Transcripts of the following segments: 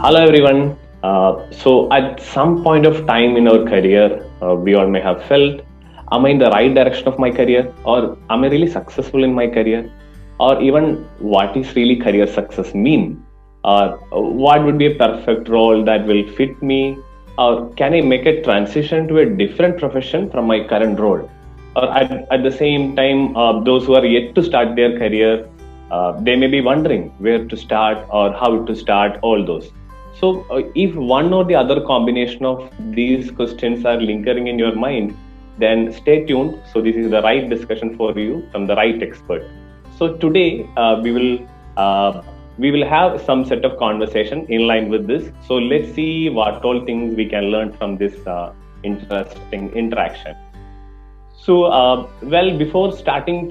Hello, everyone. At some point of time in our career, we all may have felt, am I in the right direction of my career? Or am I really successful in my career? Or even what is really career success mean? Or what would be a perfect role that will fit me? Or can I make a transition to a different profession from my current role? Or at the same time, those who are yet to start their career, they may be wondering where to start or how to start all those. If one or the other combination of these questions are lingering in your mind, then stay tuned. So, this is the right discussion for you from the right expert. So, today we will have some set of conversation in line with this. So, let's see what all things we can learn from this interesting interaction. Before starting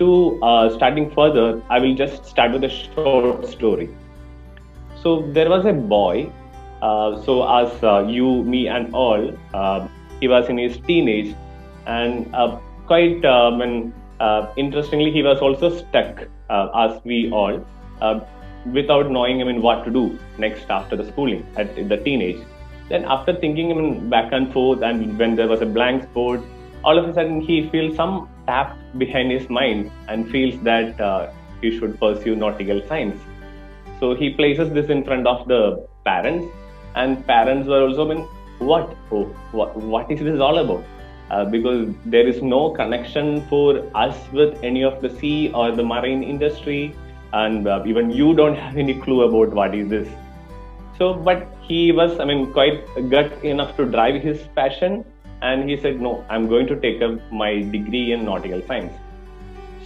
further, I will just start with a short story. So there was a boy. As you, me, and all, he was in his teenage, and interestingly, he was also stuck, as we all, without knowing, what to do next after the schooling at the teenage. Then, after thinking, back and forth, and when there was a blank spot, all of a sudden he feels some tap behind his mind and feels that he should pursue nautical science. So he places this in front of the parents, and parents were also what? Oh, what is this all about? Because there is no connection for us with any of the sea or the marine industry, and even you don't have any clue about what is this. So, but he was, quite gut enough to drive his passion, and he said, "No, I'm going to take up my degree in nautical science."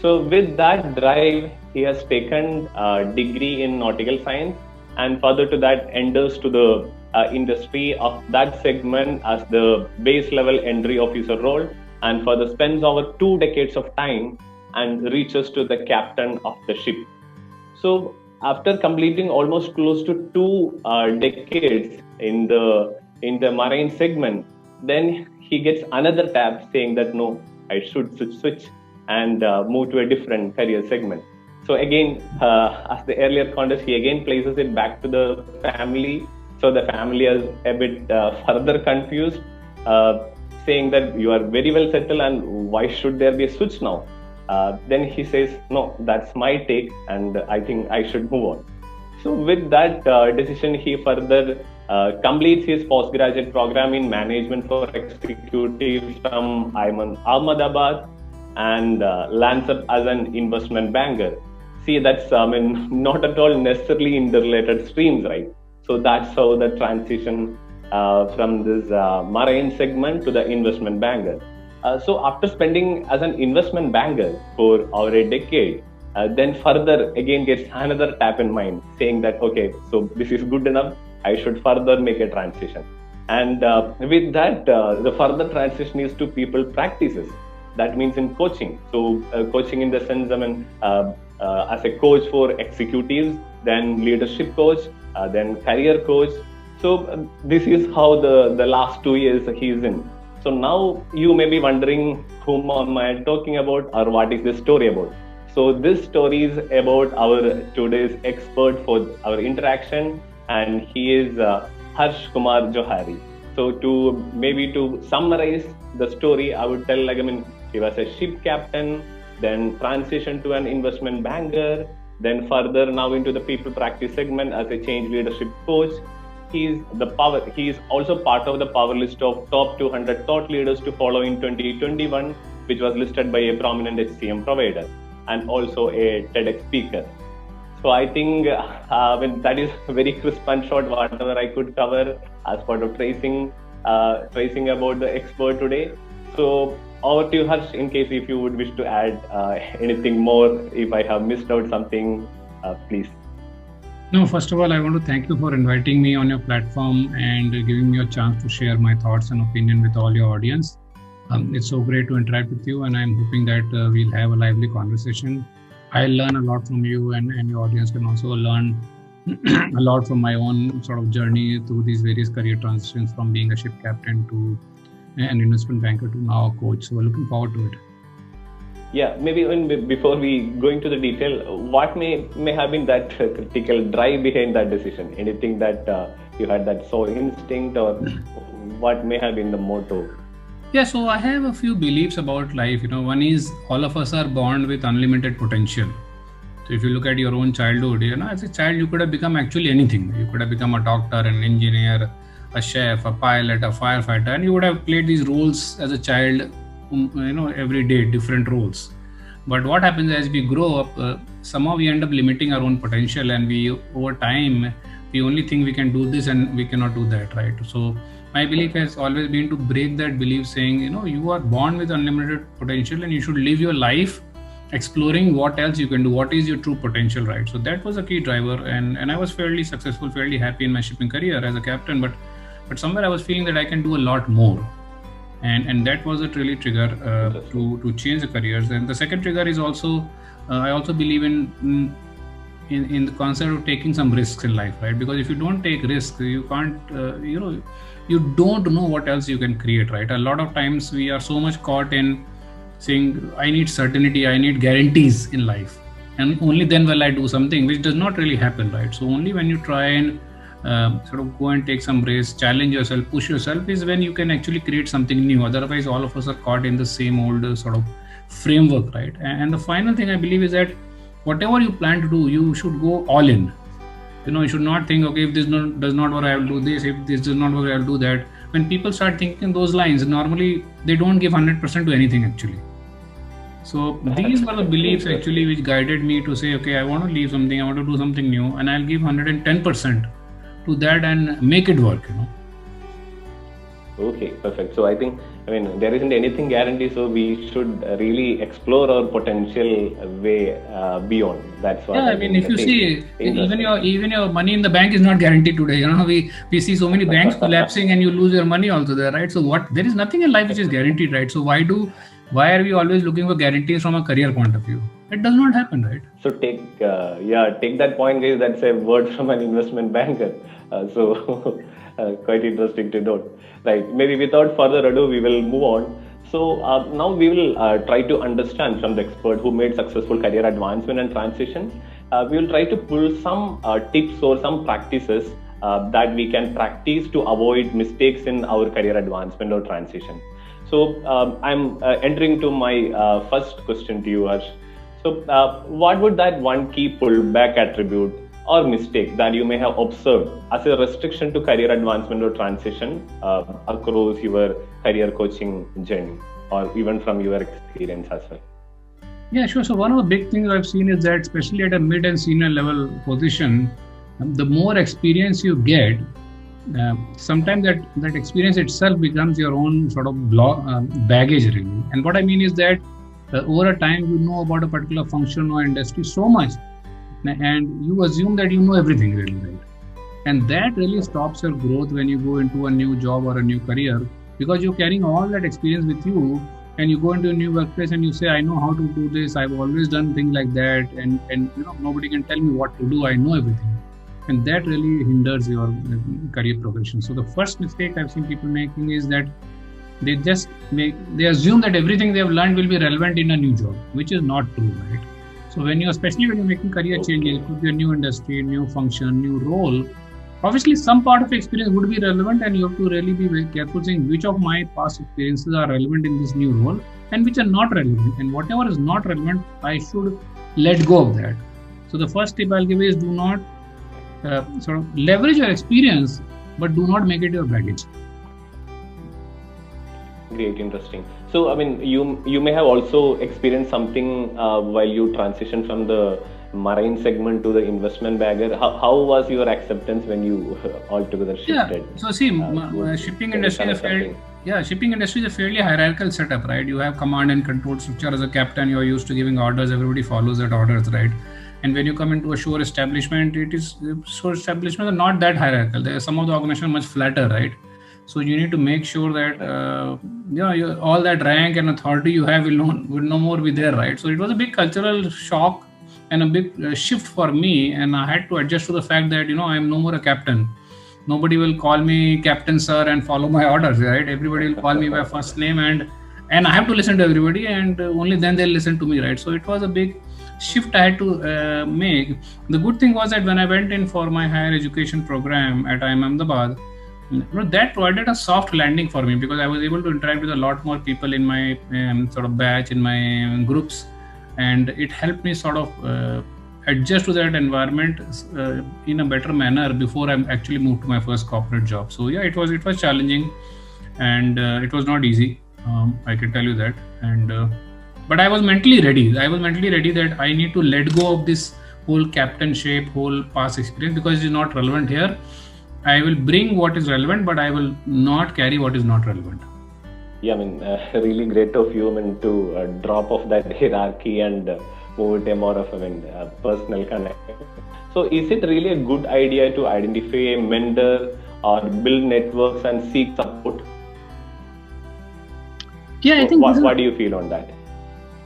So, with that drive, he has taken a degree in nautical science, and further to that, enters to the industry of that segment as the base level entry officer role, and further spends over 2 decades of time and reaches to the captain of the ship. So, after completing almost close to 2 decades in the marine segment, then he gets another tab saying that no, I should switch and move to a different career segment. So again, as the earlier contest, he again places it back to the family. So the family is a bit further confused, saying that you are very well settled and why should there be a switch now? Then he says, no, that's my take and I think I should move on. So with that decision, he further completes his postgraduate program in management for executives from Ahmedabad and lands up as an investment banker. See, that's not at all necessarily interrelated streams, right? So that's how the transition from this marine segment to the investment banker. So after spending as an investment banker for over a decade, then further again gets another tap in mind saying that, okay, so this is good enough, I should further make a transition. And with that, the further transition is to people practices. That means in coaching. So coaching in the sense, as a coach for executives, then leadership coach, then career coach. So this is how the last 2 years he is in. So now you may be wondering whom am I talking about or what is this story about. So this story is about our today's expert for our interaction, and he is Harsh Kumar Johari. So to summarize the story, I would tell he was a ship captain, then transitioned to an investment banker, then further now into the people practice segment as a change leadership coach. He is also part of the power list of top 200 thought leaders to follow in 2021, which was listed by a prominent HCM provider, and also a TEDx speaker. So I think that is very crisp and short, whatever I could cover as part of tracing about the expert today. So over to you, Harsh, in case if you would wish to add anything more, if I have missed out something, please. No, first of all, I want to thank you for inviting me on your platform and giving me a chance to share my thoughts and opinion with all your audience. It's so great to interact with you, and I'm hoping that we'll have a lively conversation. I'll learn a lot from you, and your audience can also learn a lot from my own sort of journey through these various career transitions from being a ship captain to an investment banker to now a coach. So we're looking forward to it. Yeah, maybe before we go into the detail, what may have been that critical drive behind that decision? Anything that you had that soul instinct, or what may have been the motto? Yeah, so I have a few beliefs about life. One is all of us are born with unlimited potential. So if you look at your own childhood, as a child, you could have become actually anything. You could have become a doctor, an engineer, a chef, a pilot, a firefighter, and you would have played these roles as a child, every day, different roles. But what happens as we grow up, somehow we end up limiting our own potential, and over time, we only think we can do this and we cannot do that, right? So my belief has always been to break that belief, saying, you are born with unlimited potential and you should live your life exploring what else you can do, what is your true potential, right? So that was a key driver, and I was fairly successful, fairly happy in my shipping career as a captain, but somewhere I was feeling that I can do a lot more, and that was a really trigger to change the careers. And the second trigger is also I also believe in the concept of taking some risks in life, right? Because if you don't take risks, you can't you don't know what else you can create, right? A lot of times we are so much caught in saying, I need certainty, I need guarantees in life, and only then will I do something, which does not really happen, right? So only when you try and sort of go and take some risks, challenge yourself, push yourself, is when you can actually create something new. Otherwise, all of us are caught in the same old sort of framework, right? And the final thing I believe is that whatever you plan to do, you should go all in. You should not think, okay, if this does not work, I will do this. If this does not work, I will do that. When people start thinking those lines, normally they don't give 100% to anything actually. So these were the beliefs actually which guided me to say, okay, I want to leave something, I want to do something new, and I'll give 110% to that and make it work. Okay, perfect. So I think, there isn't anything guaranteed, so we should really explore our potential way beyond. That's what. Yeah, if you see, even your money in the bank is not guaranteed today. We see so many banks collapsing, and you lose your money also there, right? So there is nothing in life which is guaranteed, right? So why are we always looking for guarantees from a career point of view? It does not happen, right? So take that point, guys. That's a word from an investment banker. Quite interesting to note. Right. Maybe without further ado, we will move on. So now we will try to understand from the expert who made successful career advancement and transition. We will try to pull some tips or some practices that we can practice to avoid mistakes in our career advancement or transition. So I'm entering to my first question to you, Harsh. So what would that one key pullback attribute or mistake that you may have observed as a restriction to career advancement or transition across your career coaching journey, or even from your experience as well? Yeah, sure. So one of the big things I've seen is that, especially at a mid and senior level position, the more experience you get, sometimes that experience itself becomes your own sort of baggage, really. And what I mean is that over a time, you know about a particular function or industry so much, and you assume that you know everything, really, right? And that really stops your growth when you go into a new job or a new career, because you're carrying all that experience with you, and you go into a new workplace and you say, I know how to do this, I've always done things like that, and nobody can tell me what to do, I know everything. And that really hinders your career progression. So the first mistake I've seen people making is that they assume that everything they have learned will be relevant in a new job, which is not true, right? So especially when you're making career changes, it could be a new industry, new function, new role, obviously some part of experience would be relevant, and you have to really be very careful saying which of my past experiences are relevant in this new role and which are not relevant. And whatever is not relevant, I should let go of that. So the first tip I'll give is, do not sort of leverage your experience, but do not make it your baggage. Great, interesting. So, you may have also experienced something while you transition from the marine segment to the investment bagger. How was your acceptance when you altogether shifted? Yeah. So see, shipping industry is a fairly hierarchical setup, right? You have command and control structure. As a captain, you're used to giving orders. Everybody follows that orders, right? And when you come into a shore establishment, shore establishments are not that hierarchical. Some of the organizations are much flatter, right? So you need to make sure that all that rank and authority you have will no more be there, right? So it was a big cultural shock and a big shift for me, and I had to adjust to the fact that I am no more a captain. Nobody will call me captain, sir, and follow my orders, right? Everybody will call me by first name, and I have to listen to everybody, and only then they'll listen to me, right? So it was a big shift I had to make. The good thing was that when I went in for my higher education program at IIM Ahmedabad, that provided a soft landing for me, because I was able to interact with a lot more people in my sort of batch, in my groups, and it helped me sort of adjust to that environment in a better manner before I actually moved to my first corporate job. So yeah, it was challenging, and it was not easy. I can tell you that. And but I was mentally ready. That I need to let go of this whole captainship, whole past experience, because it is not relevant here. I will bring what is relevant, but I will not carry what is not relevant. Yeah, I mean, really great of you, I mean, to drop off that hierarchy and move it more of a personal connect. So, is it really a good idea to identify a mentor or build networks and seek support? Yeah, I think. What do you feel on that?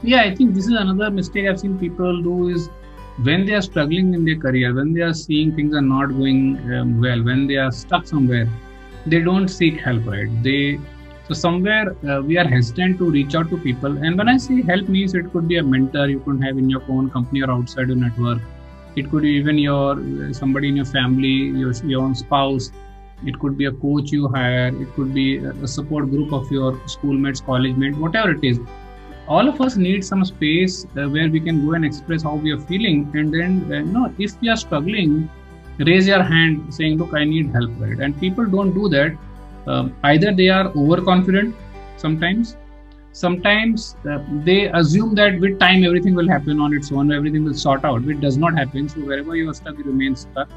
Yeah, I think this is another mistake I've seen people do, is when they are struggling in their career, when they are seeing things are not going well, when they are stuck somewhere, they don't seek help, right? So somewhere we are hesitant to reach out to people. And when I say help means, it could be a mentor you could have in your own company or outside your network. It could be even your somebody in your family, your own spouse. It could be a coach you hire. It could be a support group of your schoolmates, college mates, whatever it is. All of us need some space where we can go and express how we are feeling. And then, if we are struggling, raise your hand saying, look, I need help, right? And people don't do that. Either they are overconfident sometimes they assume that with time everything will happen on its own, everything will sort out, which does not happen. So wherever you are stuck, you remain stuck.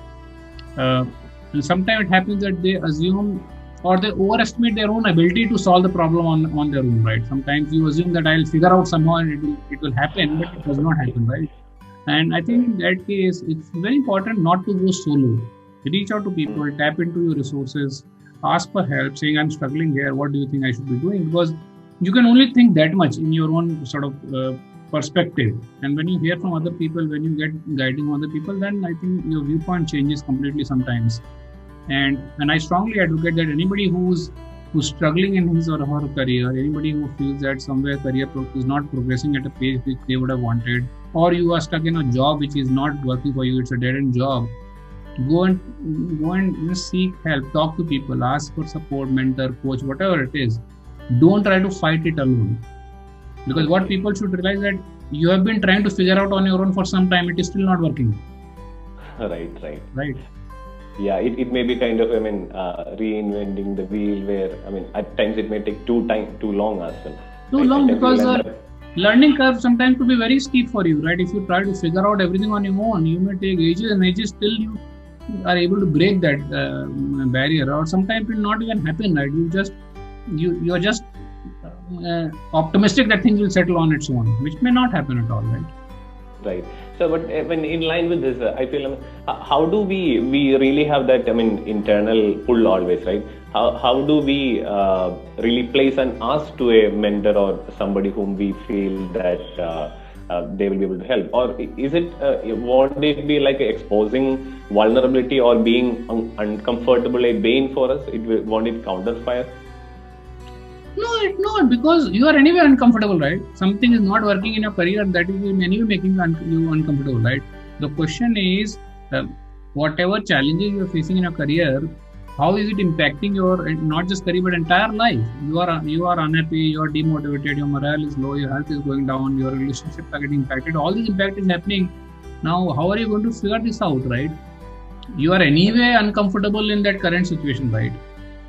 And sometimes it happens that they assume or they overestimate their own ability to solve the problem on their own, right? Sometimes you assume that I'll figure out somehow and it will happen, but it does not happen, right? And I think in that case, it's very important not to go solo. Reach out to people, tap into your resources, ask for help, saying, I'm struggling here, what do you think I should be doing? Because you can only think that much in your own sort of perspective. And when you hear from other people, when you get guiding from other people, then I think your viewpoint changes completely sometimes. And I strongly advocate that anybody who's struggling in his or her career, anybody who feels that somewhere career is not progressing at a pace which they would have wanted, or you are stuck in a job which is not working for you, it's a dead-end job, go and seek help, talk to people, ask for support, mentor, coach, whatever it is. Don't try to fight it alone. Because what people should realize that you have been trying to figure out on your own for some time, it is still not working. Right. Yeah, it may be kind of, reinventing the wheel where, at times it may take too long as well. Too long because the learning curve sometimes could be very steep for you, right? If you try to figure out everything on your own, you may take ages and ages till you are able to break that barrier, or sometimes it will not even happen, right? You are just optimistic that things will settle on its own, which may not happen at all, right? Right. So, but when in line with this, I feel, how do we really have that, internal pull always, right? How do we really place an ask to a mentor or somebody whom we feel that they will be able to help? Or is it, won't it be like exposing vulnerability or being uncomfortable a bane for us? Won't it counterfire? No, it's not, because you are anyway uncomfortable, right? Something is not working in your career, that is anyway making you uncomfortable, right? The question is, whatever challenges you are facing in your career, how is it impacting your not just career but entire life? You are unhappy, you are demotivated, your morale is low, your health is going down, your relationships are getting impacted. All this impact is happening. Now, how are you going to figure this out, right? You are anyway uncomfortable in that current situation, right?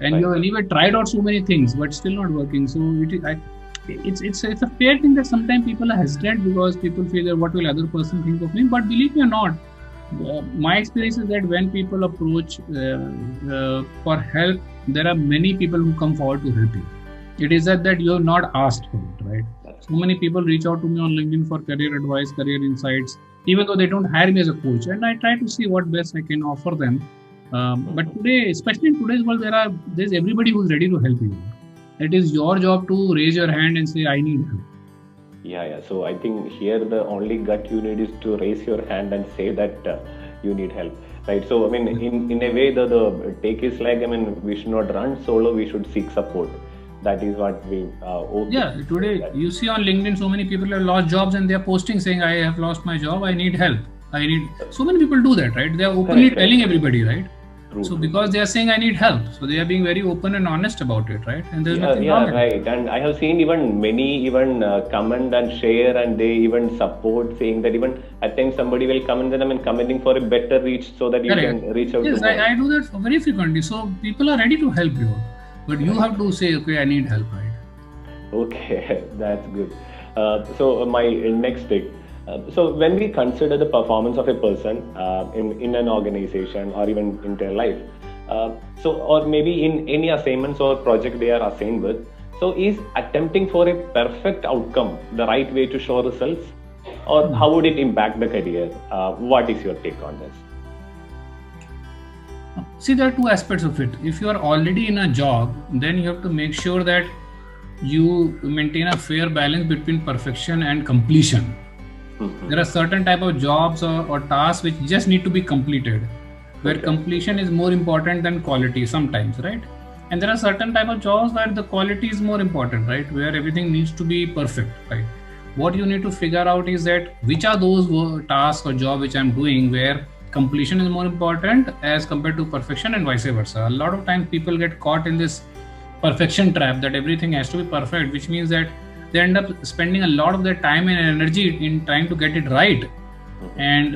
And you have anyway tried out so many things, but still not working. So it's a fair thing that sometimes people are hesitant because people feel that what will other person think of me. But believe me or not, my experience is that when people approach for help, there are many people who come forward to help you. It is that you have not asked for it, right? So many people reach out to me on LinkedIn for career advice, career insights, even though they don't hire me as a coach. And I try to see what best I can offer them. But today, especially in today's world, there's everybody who's ready to help you. It is your job to raise your hand and say, I need help. Yeah. So I think here the only gut you need is to raise your hand and say that you need help, right? So in a way, the take is like, we should not run solo. We should seek support. That is what we. Okay. Yeah, today you see on LinkedIn, so many people have lost jobs and they are posting saying, "I have lost my job. I need help. I need." So many people do that, right? They are openly telling everybody, right? True, so because they are saying I need help, so they are being very open and honest about it, right? And there's nothing wrong. Right. And I have seen even many comment and share, and they even support, saying that even I think somebody will comment them and commenting for a better reach so that you can reach out. Yes, to I do that very frequently. So people are ready to help you, but you have to say, okay, I need help, right? Okay, that's good. So my next thing. So when we consider the performance of a person in an organization or even in their life, or maybe in any assignments or project they are assigned with, so is attempting for a perfect outcome the right way to show results, or how would it impact the career? What is your take on this? See, there are two aspects of it. If you are already in a job, then you have to make sure that you maintain a fair balance between perfection and completion. There are certain type of jobs or tasks which just need to be completed, where completion is more important than quality sometimes, right? And there are certain type of jobs where the quality is more important, right? Where everything needs to be perfect, right? What you need to figure out is that which are those tasks or job which I'm doing where completion is more important as compared to perfection, and vice versa. A lot of times people get caught in this perfection trap that everything has to be perfect, which means that they end up spending a lot of their time and energy in trying to get it right, and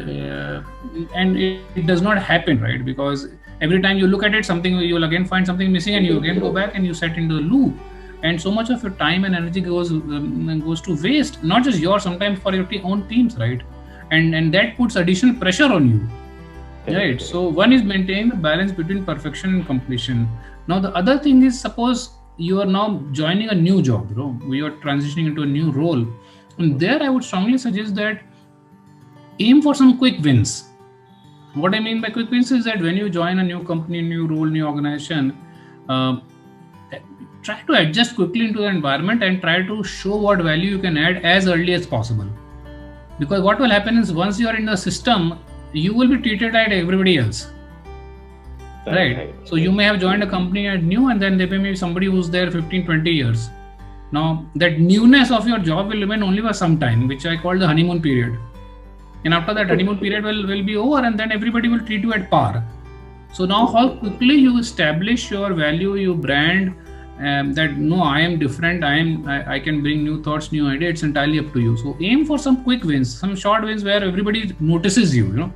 it does not happen, right? Because every time you look at it, something you will again find something missing, and you again go back and you set into the loop, and so much of your time and energy goes to waste. Not just yours, sometimes for your own teams, right? And that puts additional pressure on you, right? So one is maintaining the balance between perfection and completion. Now the other thing is, suppose you are now joining a new job, we are transitioning into a new role, and there I would strongly suggest that aim for some quick wins. What I mean by quick wins is that when you join a new company, new role, new organization, try to adjust quickly into the environment and try to show what value you can add as early as possible. Because what will happen is, once you are in the system, you will be treated like everybody else. Right. So you may have joined a company at new, and then there may be somebody who's there 15-20 years. Now that newness of your job will remain only for some time, which I call the honeymoon period. And after that honeymoon period will be over, and then everybody will treat you at par. So now how quickly you establish your value, your brand, that no, I am different, I can bring new thoughts, new ideas, it's entirely up to you. So aim for some quick wins, some short wins where everybody notices you,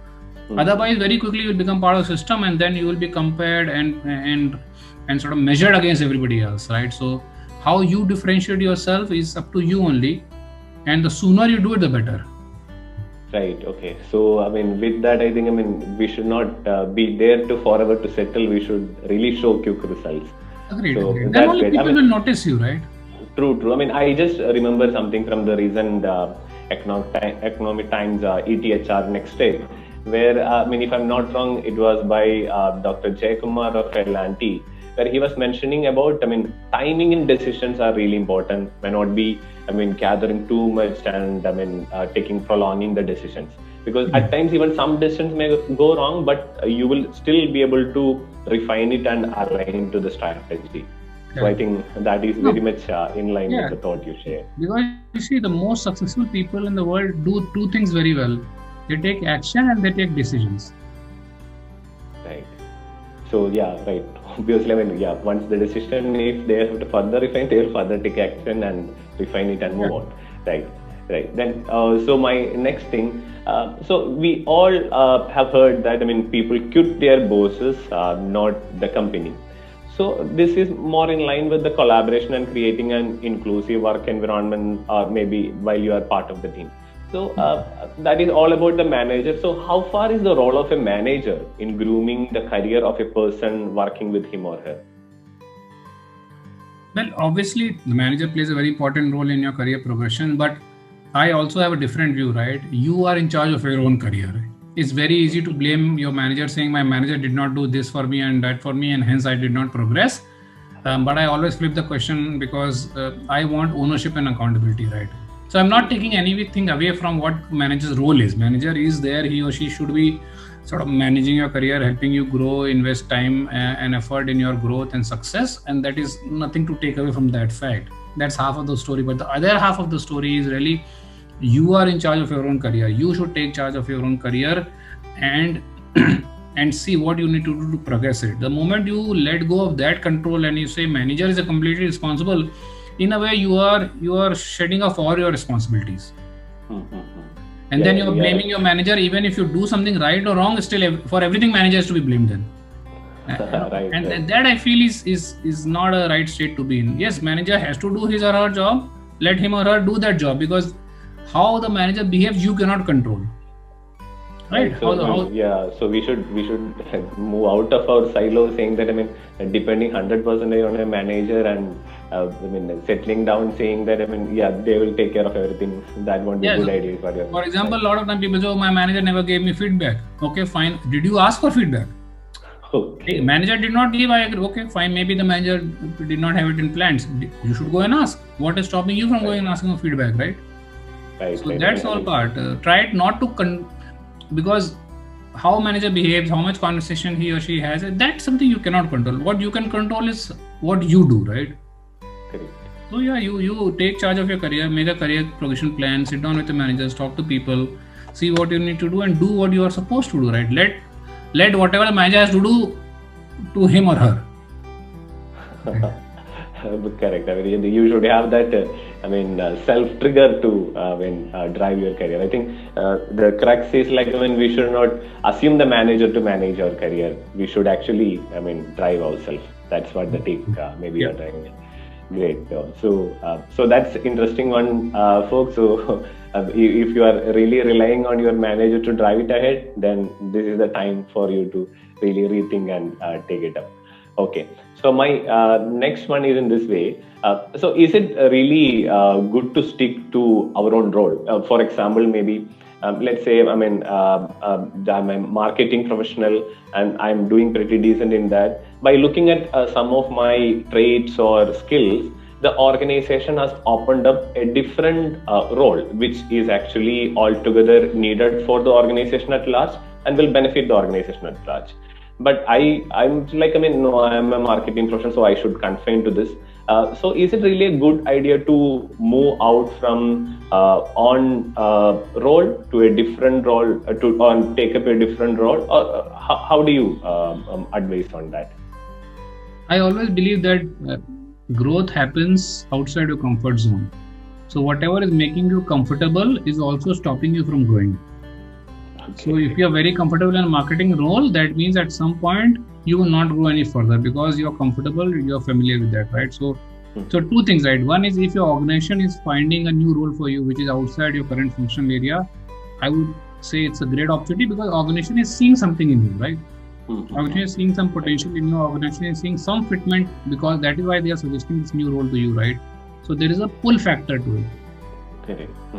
Otherwise, very quickly you will become part of the system, and then you will be compared and sort of measured against everybody else, right? So how you differentiate yourself is up to you only, and the sooner you do it, the better. Right. Okay. So with that, I think we should not be there to forever to settle. We should really show quick results. Agreed. So then only people will notice you, right? True. I just remember something from the recent Economic Times ETHR next day, where if I'm not wrong, it was by Dr. Jaykumar of L&T, where he was mentioning about timing in decisions are really important. May not be gathering too much and prolonging the decisions, because at times even some decisions may go wrong, but you will still be able to refine it and align to the strategy. So I think that is very much in line with the thought you share. Because you see, the most successful people in the world do two things very well. They take action and they take decisions. Right. So right. Obviously, once the decision, if they have to further refine, they will further take action and refine it and move on. Right. Then, so my next thing, so we all have heard that, people quit their bosses, not the company. So this is more in line with the collaboration and creating an inclusive work environment, or maybe while you are part of the team. So that is all about the manager. So how far is the role of a manager in grooming the career of a person working with him or her? Well, obviously, the manager plays a very important role in your career progression, but I also have a different view, right? You are in charge of your own career. It's very easy to blame your manager, saying my manager did not do this for me and that for me, and hence I did not progress. But I always flip the question, because I want ownership and accountability, right? So I'm not taking anything away from what manager's role is. Manager is there, he or she should be sort of managing your career, helping you grow, invest time and effort in your growth and success, and that is nothing to take away from that fact. That's half of the story, but the other half of the story is really you are in charge of your own career. You should take charge of your own career and and see what you need to do to progress it. The moment you let go of that control and you say manager is completely responsible, in a way you are shedding off all your responsibilities. And then you're blaming your manager. Even if you do something right or wrong, still for everything manager has to be blamed then. And that I feel is not a right state to be in. Yes, manager has to do his or her job. Let him or her do that job, because how the manager behaves you cannot control. Right. So we should move out of our silo, saying that depending 100% on a manager and settling down, saying that they will take care of everything. That won't be a good idea for example, a lot of time people say, oh, my manager never gave me feedback. Okay, fine. Did you ask for feedback? Okay. Manager did not give. I agree. Okay, fine. Maybe the manager did not have it in plans. You should go and ask. What is stopping you from going and asking for feedback, right? That's all part. Try it not to because how manager behaves, how much conversation he or she has, that's something you cannot control. What you can control is what you do, right? Correct. So you take charge of your career, make a career progression plan, sit down with the managers, talk to people, see what you need to do and do what you are supposed to do, right? Let whatever the manager has to do to him or her. Correct. You should have that self-trigger to drive your career. I think the crux is we should not assume the manager to manage our career. We should actually drive ourselves. That's what the take maybe you're driving. Great. So that's interesting one, folks. So if you are really relying on your manager to drive it ahead, then this is the time for you to really rethink and take it up. Okay. So my next one is in this way. So is it really good to stick to our own role? For example, maybe let's say I'm a marketing professional and I'm doing pretty decent in that. By looking at some of my traits or skills, the organization has opened up a different role, which is actually altogether needed for the organization at large and will benefit the organization at large. But I'm a marketing professional, so I should confine to this. So is it really a good idea to move out from on role to a different role, to take up a different role? Or how do you advise on that? I always believe that growth happens outside your comfort zone. So whatever is making you comfortable is also stopping you from growing. So if you are very comfortable in a marketing role, that means at some point you will not grow any further because you are comfortable, you are familiar with that, right? So two things, right? One is if your organization is finding a new role for you, which is outside your current functional area, I would say it's a great opportunity because organization is seeing something in you, right? Organization is seeing some potential in your organization, is seeing some fitment, because that is why they are suggesting this new role to you, right? So there is a pull factor to it.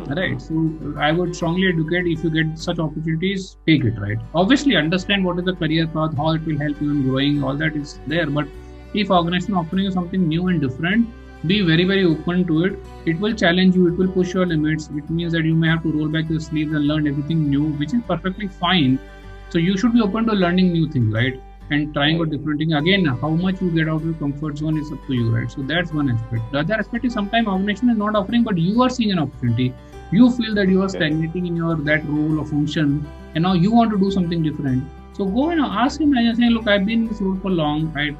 Right. So I would strongly advocate, if you get such opportunities, take it, right? Obviously, understand what is the career path, how it will help you in growing, all that is there. But if organization offering you something new and different, be very, very open to it. It will challenge you. It will push your limits. It means that you may have to roll back your sleeves and learn everything new, which is perfectly fine. So you should be open to learning new things, right? And trying out different things. Again, how much you get out of your comfort zone is up to you, right? So that's one aspect. The other aspect is sometimes organization is not offering, but you are seeing an opportunity. You feel that you are stagnating in that role or function, and now you want to do something different. So go and ask him and say, look, I've been in this role for long. I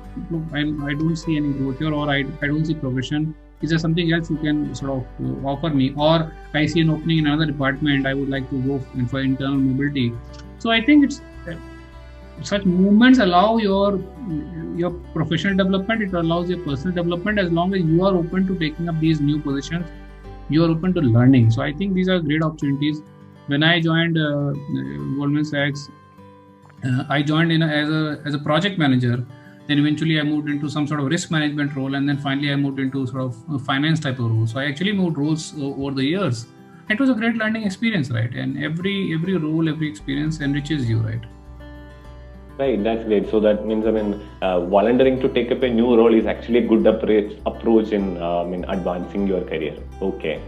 don't see any growth here, or I don't see progression. Is there something else you can sort of offer me? Or I see an opening in another department. I would like to go for internal mobility. So I think it's such movements allow your professional development. It allows your personal development, as long as you are open to taking up these new positions. You are open to learning. So I think these are great opportunities. When I joined Goldman Sachs, I joined as a project manager. Then eventually I moved into some sort of risk management role, and then finally I moved into sort of a finance type of role. So I actually moved roles over the years. It was a great learning experience, right? And every role, every experience enriches you, right? Right, that's great. So that means, volunteering to take up a new role is actually a good approach in advancing your career. Okay.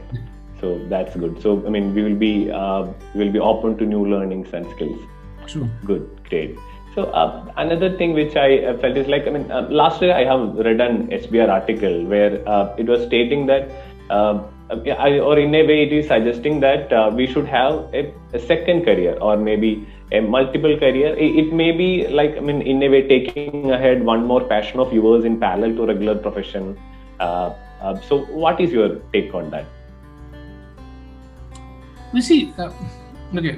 So that's good. So I mean, we will be open to new learnings and skills. Sure. Good, great. So another thing which I felt is like, I mean, last year I have read an SBR article where it was stating that, or in a way it is suggesting that we should have a second career or maybe a multiple career. It may be like, I mean, in a way taking ahead one more passion of yours in parallel to regular profession. So what is your take on that? We see, okay.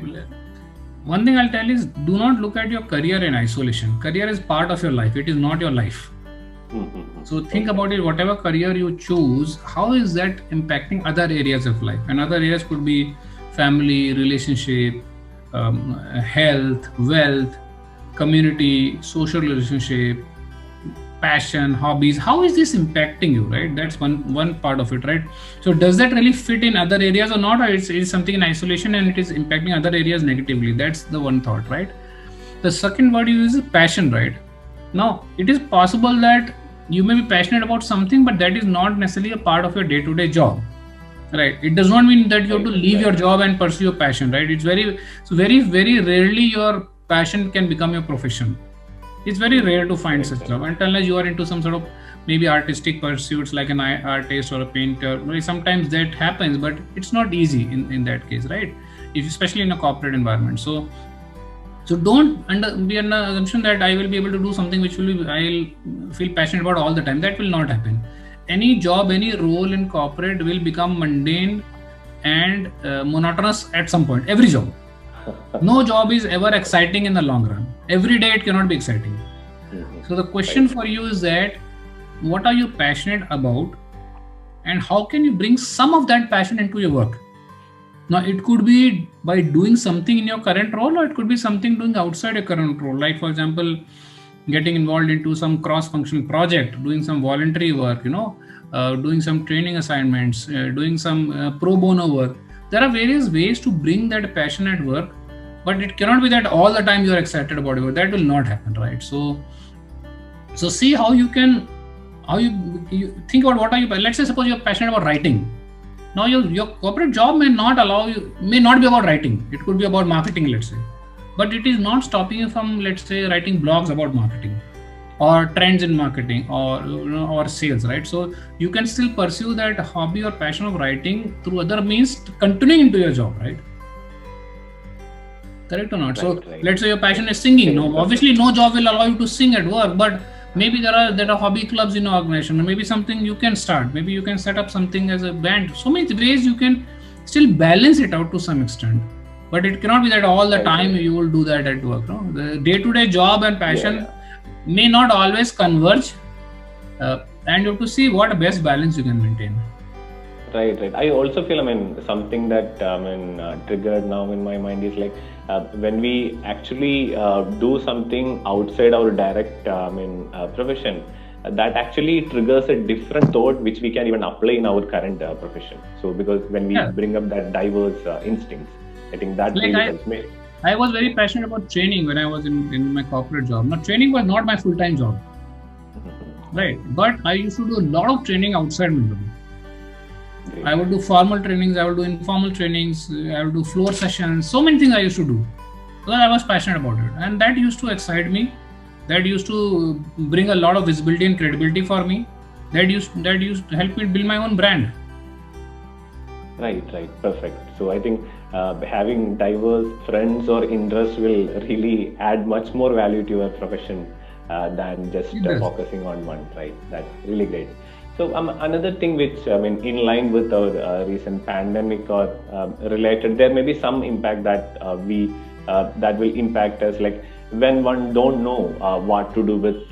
One thing I'll tell is, do not look at your career in isolation. Career is part of your life. It is not your life. So think about it, whatever career you choose, how is that impacting other areas of life? And other areas could be family, relationship, health, wealth, community, social relationship, passion, hobbies. How is this impacting you, right? That's one part of it, right? So does that really fit in other areas or not, or it's something in isolation and it is impacting other areas negatively? That's the one thought, right? The second word you use is passion, right? Now, it is possible that you may be passionate about something, but that is not necessarily a part of your day-to-day job, right? It does not mean that you have to leave your job and pursue your passion, right? It's very rarely your passion can become your profession. It's very rare to find such job, unless you are into some sort of maybe artistic pursuits like an artist or a painter. Sometimes that happens, but it's not easy in that case, right? Especially in a corporate environment. So don't be under assumption that I will be able to do something which I'll feel passionate about all the time. That will not happen. Any job, any role in corporate will become mundane and monotonous at some point. Every job. No job is ever exciting in the long run. Every day it cannot be exciting. So the question for you is that, what are you passionate about and how can you bring some of that passion into your work? Now, it could be by doing something in your current role, or it could be something doing outside your current role. Like, for example, getting involved into some cross-functional project, doing some voluntary work, doing some training assignments, doing some pro bono work. There are various ways to bring that passion at work, but it cannot be that all the time you are excited about it. That will not happen, right? So see how you think about what are you. Let's say suppose you are passionate about writing. Now your corporate job may not be about writing. It could be about marketing, let's say, but it is not stopping you from, let's say, writing blogs about marketing or trends in marketing or sales, right? So you can still pursue that hobby or passion of writing through other means, continuing into your job, right? Correct or not? Right. Let's say your passion is singing. No, obviously no job will allow you to sing at work, but maybe there are hobby clubs in your organization, or maybe something you can start. Maybe you can set up something as a band. So many ways you can still balance it out to some extent. But it cannot be that all the time you will do that at work. No? The day-to-day job and passion may not always converge, and you have to see what best balance you can maintain. Right. I also feel, something that triggered now in my mind is like, when we actually do something outside our direct profession, that actually triggers a different thought which we can even apply in our current profession. So because when we bring up that diverse instincts, I think that really helps me. I was very passionate about training when I was in my corporate job. Now, training was not my full-time job, right? But I used to do a lot of training outside my job. Great. I would do formal trainings, I would do informal trainings, I would do floor sessions, so many things I used to do because I was passionate about it, and that used to excite me. That used to bring a lot of visibility and credibility for me. That used to help me build my own brand. Right, perfect. So I think having diverse friends or interests will really add much more value to your profession than just focusing on one, right? That's really great. So another thing which, in line with our recent pandemic or related, there may be some impact that that will impact us, like when one don't know what to do with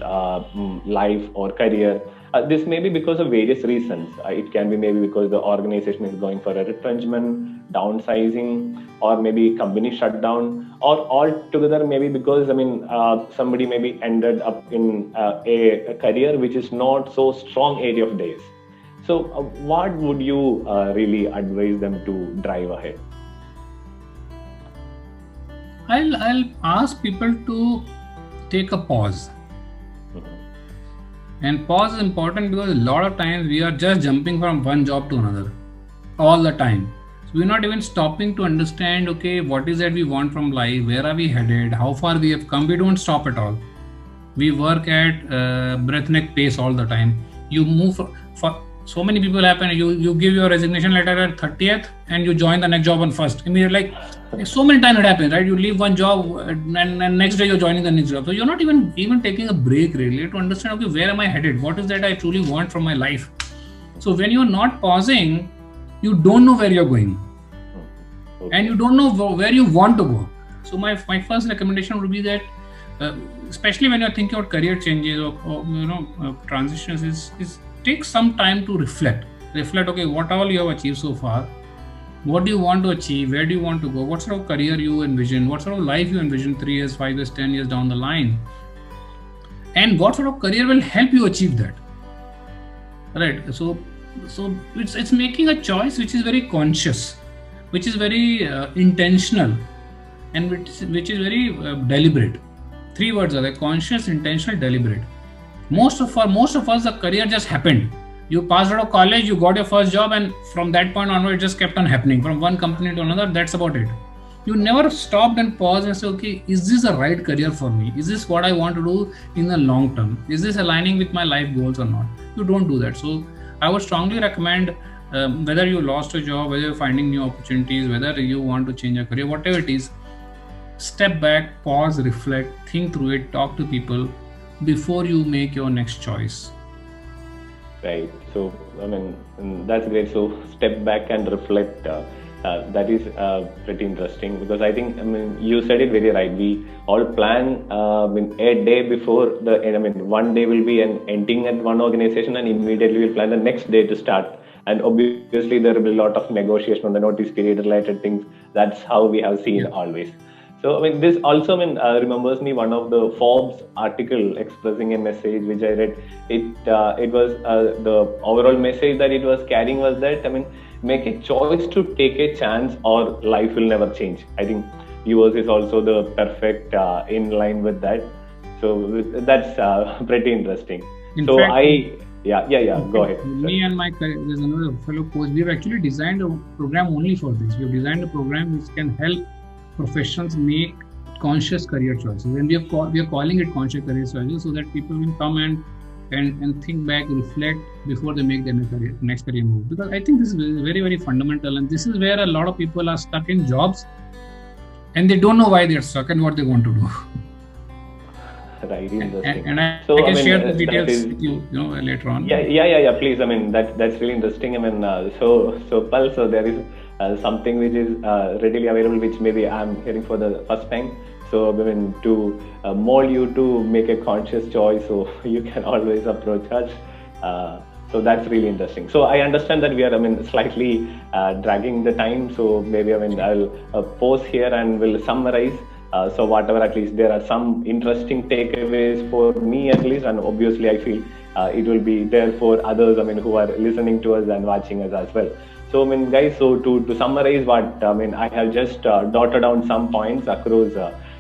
life or career. This may be because of various reasons. It can be maybe because the organization is going for a retrenchment, downsizing, or maybe company shutdown, or altogether maybe because somebody maybe ended up in a career which is not so strong area of theirs. So what would you really advise them to drive ahead? I'll ask people to take a pause. And pause is important because a lot of times we are just jumping from one job to another all the time. we're not even stopping to understand, okay, what is that we want from life, where are we headed, how far we have come. We don't stop at all. We work at breathtaking pace all the time. You move for so many people happen. You give your resignation letter at 30th and you join the next job on 1st. I mean, like so many times it happens, right? You leave one job and next day you're joining the next job. So you're not even taking a break really to understand, okay, where am I headed? What is that I truly want from my life? So when you're not pausing, you don't know where you're going. Okay. And you don't know where you want to go. So my first recommendation would be that, especially when you're thinking about career changes or transitions, is take some time to reflect. Okay, what all you have achieved so far, what do you want to achieve, where do you want to go, what sort of career you envision, what sort of life you envision 3 years, 5 years, 10 years down the line, and what sort of career will help you achieve that, right? So it's making a choice which is very conscious, which is very intentional, and which is very deliberate. 3 words are there: conscious, intentional, deliberate. Most of us, the career just happened. You passed out of college, you got your first job, and from that point onward, it just kept on happening from one company to another. That's about it. You never stopped and paused and said, okay, is this the right career for me? Is this what I want to do in the long term? Is this aligning with my life goals or not? You don't do that. So I would strongly recommend, whether you lost a job, whether you're finding new opportunities, whether you want to change your career, whatever it is, step back, pause, reflect, think through it, talk to people before you make your next choice. Right. So, I mean, that's great. So, step back and reflect. That is pretty interesting, because I think, I mean, you said it very right. We all plan a day before one day will be ending at one organization, and immediately we'll plan the next day to start. And obviously, there will be a lot of negotiation on the notice period related things. That's how we have seen always. So, I mean, this also remembers me one of the Forbes article expressing a message which I read. It was the overall message that it was carrying was that, I mean, make a choice to take a chance or life will never change. I think yours is also the perfect in line with that. So that's pretty interesting. Go ahead. Me and there's another fellow coach. We've actually designed a program only for this. We've designed a program which can help professionals make conscious career choices, and we are calling it conscious career choices, so that people will come and think back, reflect before they make their next career move. Because I think this is very, very fundamental, and this is where a lot of people are stuck in jobs and they don't know why they're stuck and what they want to do. Right, interesting. And I can share the details with you later on. Yeah. Please. I mean, that's really interesting. I mean, so Pal, so there is something which is readily available, which maybe I'm hearing for the first time. So, I mean, to mold you to make a conscious choice, so you can always approach us. So that's really interesting. So I understand that we are, slightly dragging the time. So maybe, I'll pause here and will summarize. So whatever, at least there are some interesting takeaways for me at least, and obviously I feel it will be there for others, who are listening to us and watching us as well. So, guys, so to summarize what, I have just dotted down some points across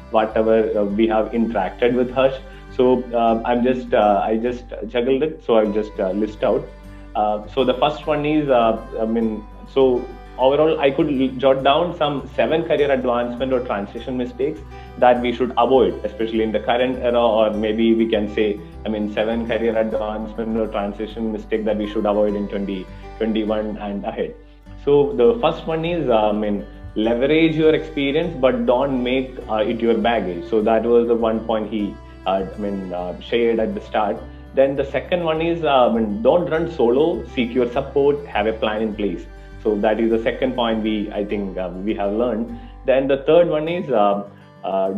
whatever we have interacted with Harsh. So I just juggled it. So I'll just list out. So the first one is, so overall, I could jot down some 7 career advancement or transition mistakes that we should avoid, especially in the current era, or maybe we can say, 7 career advancement or transition mistake that we should avoid in 2021 and ahead. So the first one is, leverage your experience, but don't make it your baggage. So that was the one point he, shared at the start. Then the second one is, don't run solo, seek your support, have a plan in place. So that is the second point we have learned. Then the third one is,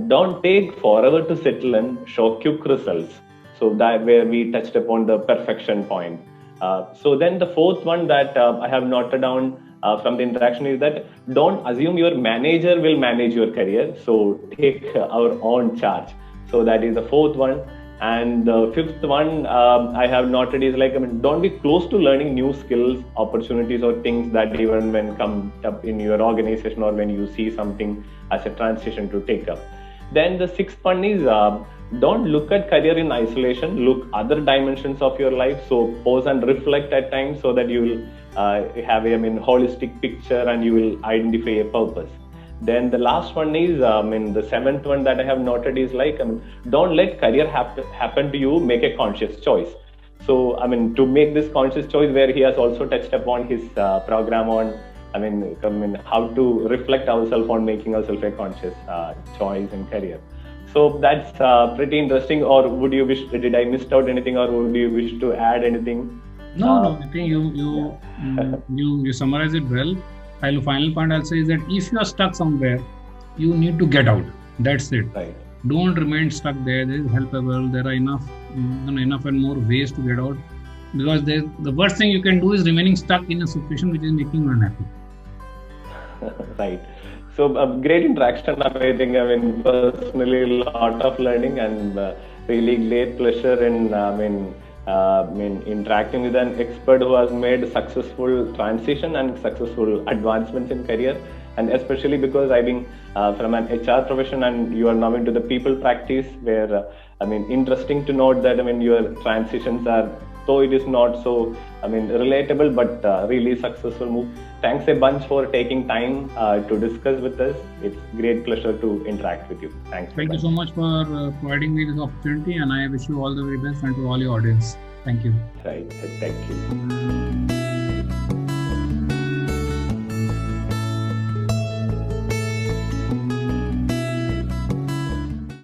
don't take forever to settle and show quick results. So that where we touched upon the perfection point. So then the fourth one that I have noted down from the interaction is that don't assume your manager will manage your career. So take our own charge. So that is the fourth one. And the fifth one I have noted is don't be close to learning new skills, opportunities, or things that even when come up in your organization or when you see something as a transition to take up. Then the sixth one is don't look at career in isolation. Look other dimensions of your life. So pause and reflect at times so that you will have a holistic picture and you will identify a purpose. Then the last one is, the seventh one that I have noted is like, don't let career happen to you. Make a conscious choice. So, to make this conscious choice, where he has also touched upon his program on, how to reflect ourselves on making ourselves a conscious choice in career. So that's pretty interesting. Or would you wish? Did I missed out anything, or would you wish to add anything? No. I think you summarize it well. Final point I'll say is that if you are stuck somewhere, you need to get out. That's it. Right. Don't remain stuck there. There is help available. There are enough and more ways to get out. Because the worst thing you can do is remaining stuck in a situation which is making you unhappy. Right. So great interaction. I think personally a lot of learning and really great pleasure in interacting with an expert who has made successful transition and successful advancements in career, and especially because I've been from an HR profession and you are now into the people practice, where interesting to note that your transitions are, though it is not so relatable, but really successful move. Thanks a bunch for taking time to discuss with us. It's great pleasure to interact with you. Thank you so much for providing me this opportunity, and I wish you all the very best and to all your audience. Thank you. Right. Thank you.